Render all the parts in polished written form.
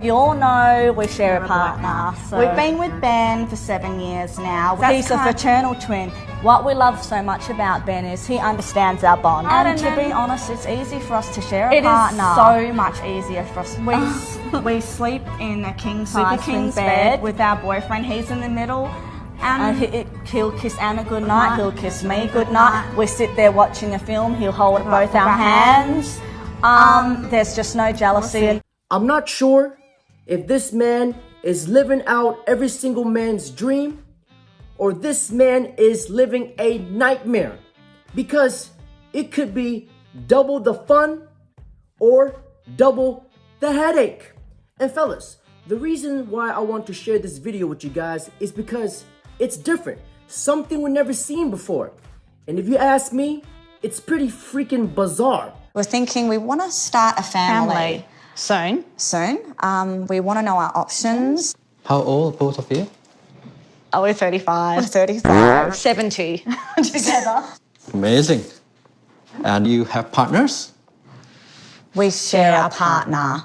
You all know we share a partner. So We've been with Ben for 7 years now. he's a fraternal twin. What we love so much about Ben is he understands our bond. And to be honest, it's easy for us to share a partner. It is so much easier for us. We sleep in a king-size twin bed with our boyfriend. He's in the middle. And he'll kiss Anna goodnight, he'll kiss me goodnight. We sit there watching a film, he'll hold both our hands. There's just no jealousy. I'm not sure if this man is living out every single man's dream or this man is living a nightmare, because it could be double the fun or double the headache. And fellas, the reason why I want to share this video with you guys is because it's different, something we've never seen before. And if you ask me, it's pretty freaking bizarre. We're thinking we want to start a family. Soon. We want to know our options. How old, both of you? Oh, we're 35. We're 35. 70 together. Amazing. And you have partners? We share a partner.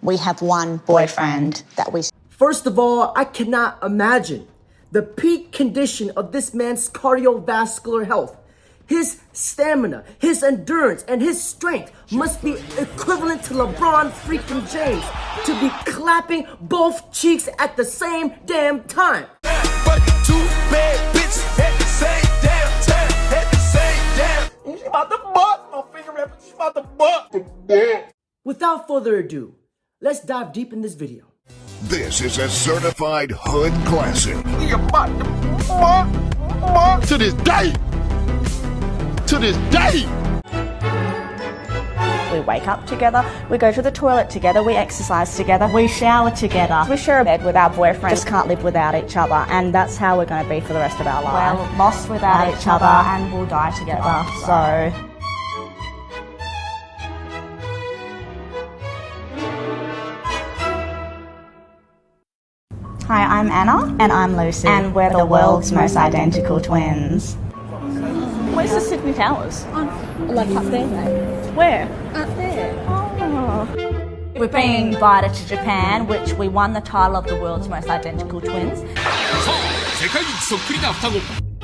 We have one boyfriend that we... First of all, I cannot imagine the peak condition of this man's cardiovascular health. His stamina, his endurance, and his strength must be equivalent to LeBron freaking James to be clapping both cheeks at the same damn time. But two bad bitches at the same damn time, at the same damn. She about to butt. My finger rap, she about to butt. Without further ado, let's dive deep in this video. This is a certified hood classic. He about to butt. To this day. To this day. We wake up together, we go to the toilet together, we exercise together, we shower together. We share a bed with our boyfriend, just can't live without each other, and that's how we're going to be for the rest of our life. We're lost without each other and we'll die together. So Hi, I'm Anna. and I'm Lucy. And we're the world's most identical twins. Where's the Sydney Towers? Like up there, mate. Where? Up there. Oh. We've been invited to Japan, which we won the title of the world's most identical twins.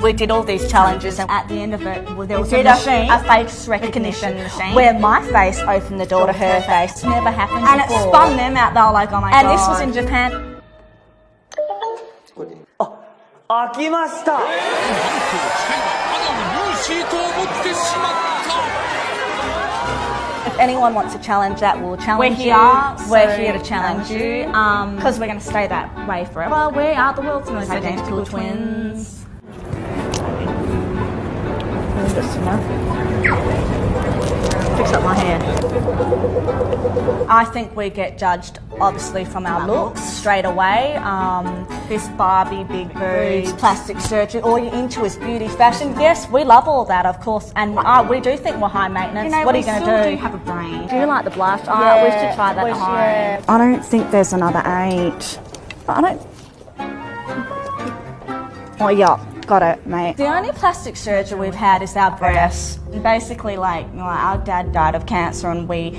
We did all these challenges, and at the end of it, there was a face recognition machine where my face opened the door to her face. It's never happened And before. it spun them out. They were like, oh my god. And this was in Japan. If anyone wants to challenge that, we'll challenge you. We're here to challenge you. Because we're going to stay that way forever. We are the world's most identical twins. Fix up my hair. I think we get judged, obviously, from our looks straight away. This Barbie, big boobs, plastic surgery, all you're into is beauty, fashion. Yes, we love all that, of course, and we do think we're high maintenance. What are you going to do? We still do have a brain. Do you like the blush? Oh, we should try that at home. Yeah. I don't think there's another 8. I don't. Oh, yeah. Got it, mate. The only plastic surgery we've had is our breasts. Basically, like our dad died of cancer, and we,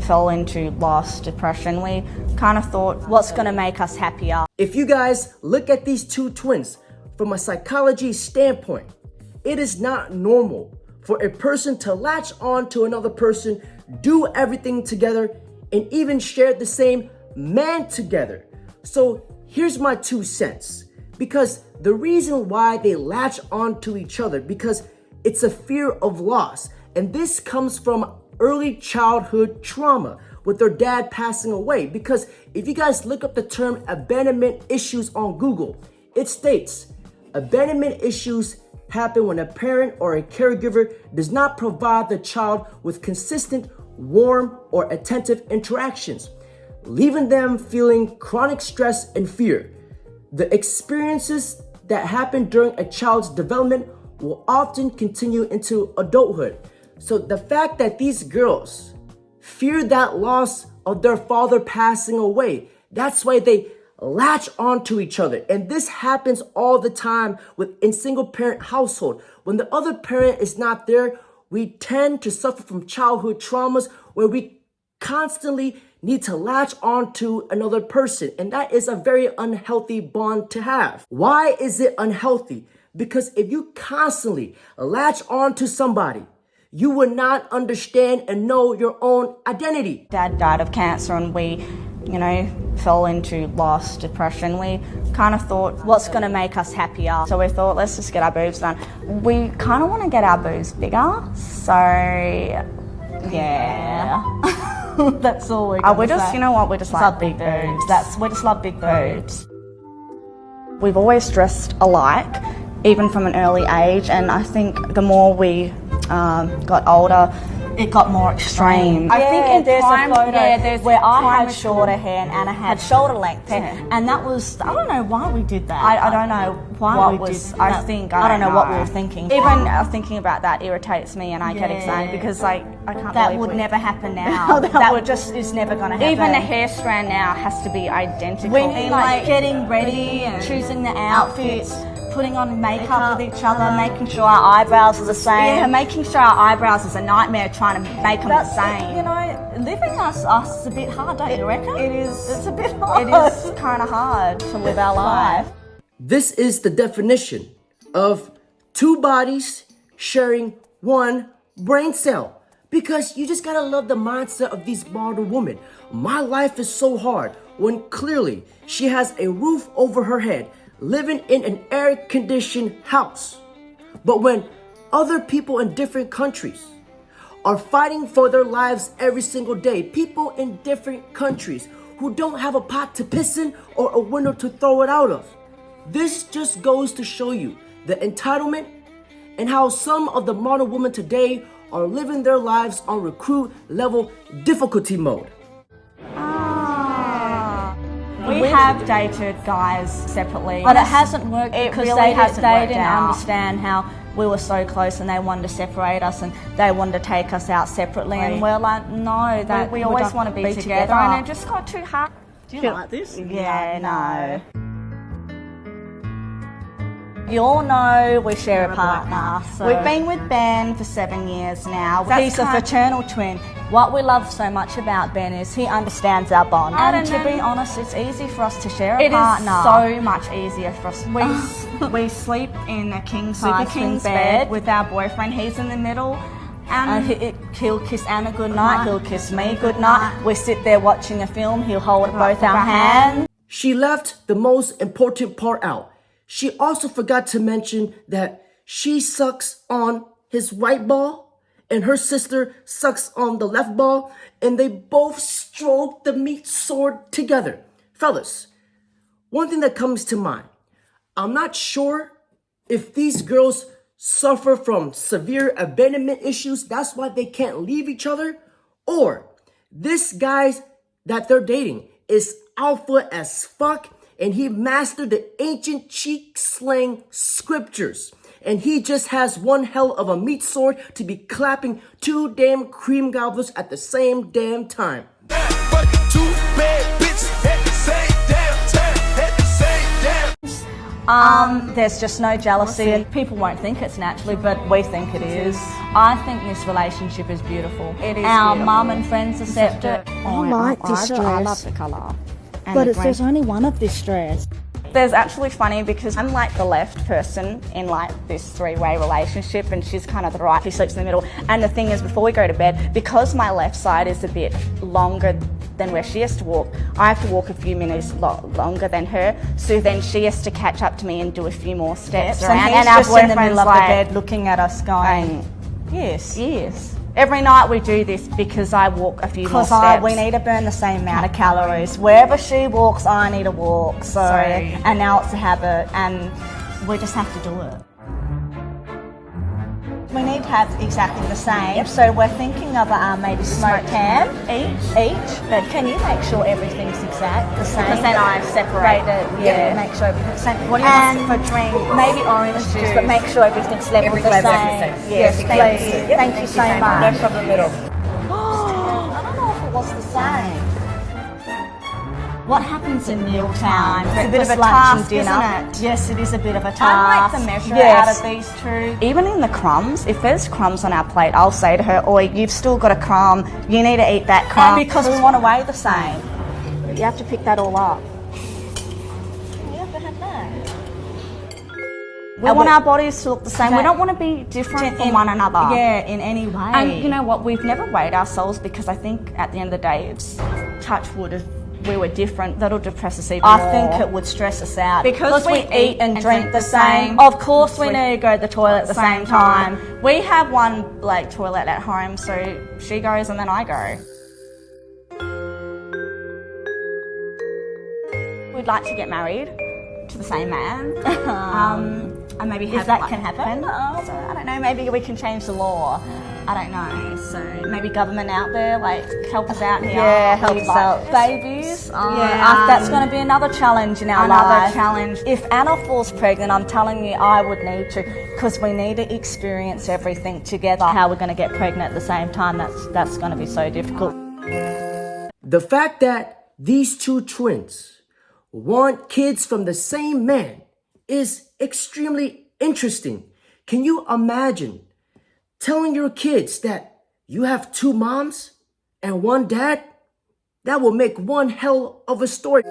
fell into loss, depression. We kind of thought, what's going to make us happier? If you guys look at these two twins from a psychology standpoint, it is not normal for a person to latch on to another person, do everything together, and even share the same man together. So here's my 2 cents. Because the reason why they latch on to each other, because it's a fear of loss. And this comes from early childhood trauma with their dad passing away. Because if you guys look up the term abandonment issues on Google, it states abandonment issues happen when a parent or a caregiver does not provide the child with consistent, warm, or attentive interactions, leaving them feeling chronic stress and fear. The experiences that happen during a child's development will often continue into adulthood. So the fact that these girls fear that loss of their father passing away, that's why they latch onto each other. And this happens all the time in single parent household. When the other parent is not there, we tend to suffer from childhood traumas where we constantly need to latch on to another person, and that is a very unhealthy bond to have. Why is it unhealthy? Because if you constantly latch on to somebody, you would not understand and know your own identity. Dad died of cancer and we, fell into loss, depression. We kind of thought, what's going to make us happier? So we thought, let's just get our boobs done. We kind of want to get our boobs bigger. So, yeah. That's all we're going to say. You know what, we just love big boobs. We just love big boobs. We've always dressed alike, even from an early age, and I think the more we got older, it got more extreme. I think there's a photo where I had shorter hair and Anna had shoulder length hair, and that was, I don't know why we did that. I don't know why we did that. I don't know what we were thinking. Even thinking about that irritates me, and I get excited because I can't That believe would never happen now. that is never going to happen. even the hair strand now has to be identical. We mean like getting ready and choosing the outfits, putting on makeup with each other, making sure our eyebrows are the same. Yeah, making sure our eyebrows is a nightmare trying to make them the same. Living us is a bit hard, don't you reckon? It is. It's a bit hard. It is kind of hard to live our life. This is the definition of two bodies sharing one brain cell. Because you just gotta love the mindset of these modern women. My life is so hard when clearly she has a roof over her head, living in an air-conditioned house. But when other people in different countries are fighting for their lives every single day, people in different countries who don't have a pot to piss in or a window to throw it out of. This just goes to show you the entitlement and how some of the modern women today are living their lives on recruit level difficulty mode. We have dated guys separately, But it hasn't worked because really they didn't out. understand how we were so close and they wanted to separate us and they wanted to take us out separately. And we're like, no, that we always don't want to be together, and it just got too hard. Do you like this? Yeah, no. You all know we share a partner. So. We've been with Ben for 7 years now. He's a kind- fraternal twin. What we love so much about Ben is he understands our bond. And to be honest, it's easy for us to share a partner. It is so much easier for us. We sleep in a king-size twin bed with our boyfriend. He's in the middle. And he'll kiss Anna goodnight, he'll kiss me goodnight. We sit there watching a film, he'll hold both our hands. She left the most important part out. She also forgot to mention that she sucks on his right ball and her sister sucks on the left ball, and they both stroke the meat sword together. Fellas, one thing that comes to mind, I'm not sure if these girls suffer from severe abandonment issues, that's why they can't leave each other, or this guy that they're dating is alpha as fuck, and he mastered the ancient cheek slang scriptures. And he just has one hell of a meat sword to be clapping two damn cream gobblers at the same damn time. But two bad bitches at the same damn time, at the same damn. There's just no jealousy, and people won't think it's naturally, but we think it is. I think this relationship is beautiful. It is. Our mum and friends accept it. I like this dress. I love the colour. But there's only one of this dress. There's actually funny because I'm like the left person in like this three-way relationship, and she's kind of the right. She sleeps in the middle. And the thing is, before we go to bed, because my left side is a bit longer than where she has to walk, I have to walk a few minutes longer than her. So then she has to catch up to me and do a few more steps around. And our he's just in the middle of the like, bed looking at us going, yes, yes. Every night we do this because I walk a few more steps. we need to burn the same amount of calories. Wherever she walks, I need to walk. So, and now it's a habit, and we just have to do it. We need to have exactly the same. So we're thinking of maybe smoked ham each. But can you make sure everything's exact the same? Because then I separate it. Yeah, make sure everything's the same. What do you want for drink? Maybe orange juice, but make sure everything's level the same. Yes, please. Thank you so much. No problem at all. I don't know if it was the same. What happens in mealtime? It's a bit of a Breakfast, lunch, task, and dinner. isn't it? Yes, it is a bit of a task. I'd like to measure Yes. out of these two. Even in the crumbs, if there's crumbs on our plate, I'll say to her, "Oi, you've still got a crumb. You need to eat that crumb." Because we want to weigh the same. you have to pick that all up. You have to have that. We want our bodies to look the same. We don't want to be different from In- one another. Yeah, in any way. And you know what? We've never weighed ourselves because I think at the end of the day, it's touch wood. If we were different, that'll depress us even more. I think it would stress us out. Because we eat and drink the same. Of course, we need to go to the toilet at the same time. We have one toilet at home, so she goes and then I go. We'd like to get married to the same man, and maybe have that can happen? So, I don't know. Maybe we can change the law. I don't know. So maybe government out there, help us out here. Yeah, help We'd us like out. babies. That's going to be another challenge in our Another life. challenge. If Anna falls pregnant, I'm telling you, I would need to, because we need to experience everything together. How we're going to get pregnant at the same time, that's going to be so difficult. The fact that these two twins want kids from the same man is extremely interesting. Can you imagine telling your kids that you have two moms and one dad? That will make one hell of a story.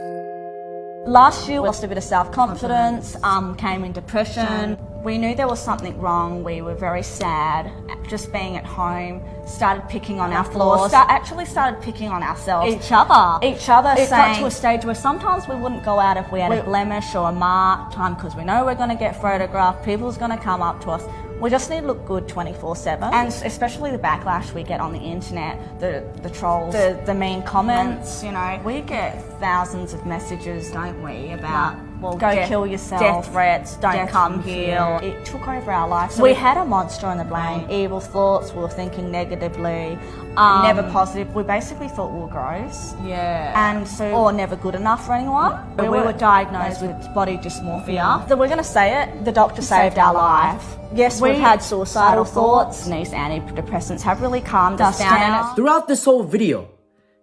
Last year, we lost a bit of self-confidence, came in depression. We knew there was something wrong. We were very sad. Just being at home, started picking on our flaws. Actually started picking on ourselves. Each other. It Saying, got to a stage where sometimes we wouldn't go out if we had a blemish or a mark because we know we're going to get photographed. People's going to come up to us. We just need to look good 24/7. And especially the backlash we get on the internet, the trolls, the mean comments, we get thousands of messages, don't we, about, go kill yourself. death threats, don't Death come from here. fear. It took over our lives. So We had a monster on the brain, evil thoughts, we were thinking negatively. never positive. We basically thought we were gross. Yeah. And so, Or never good enough for anyone. we were diagnosed with body dysmorphia. So we're going to say it, the doctor saved our life. Yes, we've had suicidal thoughts. These antidepressants have really calmed us down. And it's Throughout this whole video,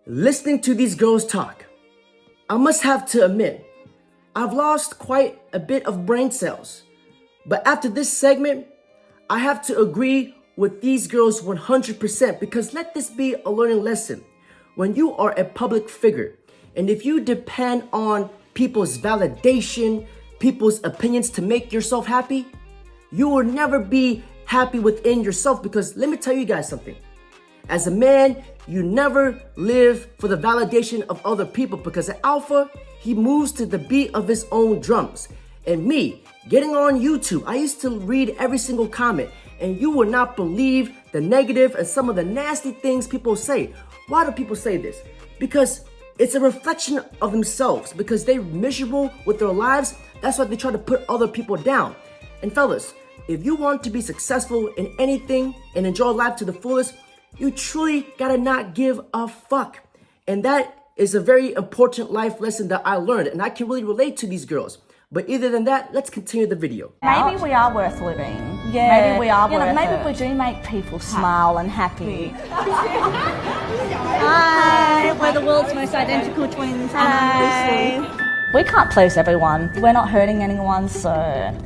listening to these girls talk, I must have to admit, I've lost quite a bit of brain cells. But after this segment, I have to agree with these girls 100% because let this be a learning lesson. When you are a public figure, and if you depend on people's validation, people's opinions to make yourself happy, you will never be happy within yourself because let me tell you guys something. As a man, you never live for the validation of other people because an alpha, he moves to the beat of his own drums. And me, getting on YouTube, I used to read every single comment and you will not believe the negative and some of the nasty things people say. Why do people say this? Because it's a reflection of themselves because they're miserable with their lives. That's why they try to put other people down. And fellas, if you want to be successful in anything and enjoy life to the fullest, you truly gotta not give a fuck. And that is a very important life lesson that I learned, and I can really relate to these girls. But either than that, let's continue the video. maybe we are worth living. Yeah. Maybe we are worth maybe it. we do make people smile and happy. Hi, we're the world's most identical twins. We can't please everyone. We're not hurting anyone, so...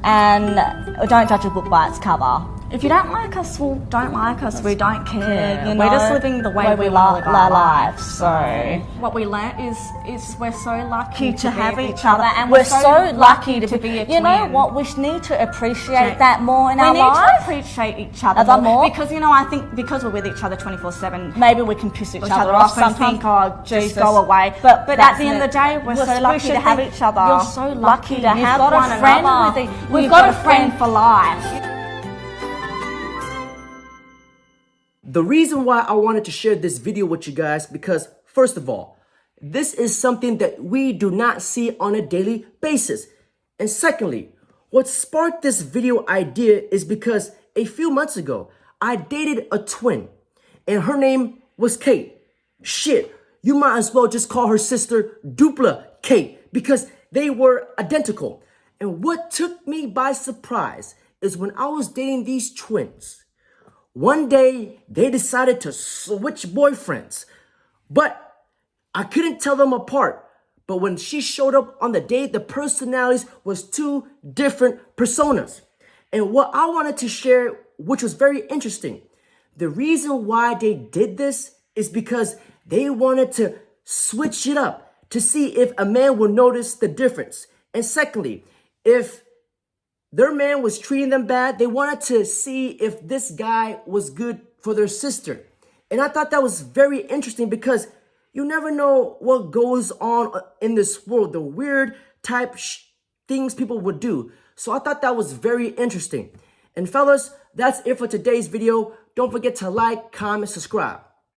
And don't judge a book by its cover. If you don't like us, well, don't like us. We don't care. you We're know, just living the way we love live our lives. lives. So What we learnt is we're so lucky to be have with each other, and we're so lucky to be a twin. You know what? We need to appreciate that more in We our need life. to appreciate each other Other more. because I think because we're with each other 24/7. Maybe we can piss each other off off and sometimes. think, oh, just Jesus. go away. But at that's the end of it. the day, we're so We lucky should to have think each other. You're so lucky to You've have got one a friend another. with you. We've You've got a friend for life. The reason why I wanted to share this video with you guys because first of all, this is something that we do not see on a daily basis. And secondly, what sparked this video idea is because a few months ago, I dated a twin and her name was Kate. Shit, you might as well just call her sister Dupla Kate because they were identical. And what took me by surprise is when I was dating these twins, one day they decided to switch boyfriends, but I couldn't tell them apart But when she showed up on the date, the personalities was two different personas. And what I wanted to share, which was very interesting, the reason why they did this is because they wanted to switch it up to see if a man would notice the difference. And secondly, if their man was treating them bad, they wanted to see if this guy was good for their sister. And I thought that was very interesting because you never know what goes on in this world, the weird type things people would do. So I thought that was very interesting. And fellas, that's it for today's video. Don't forget to like, comment, subscribe.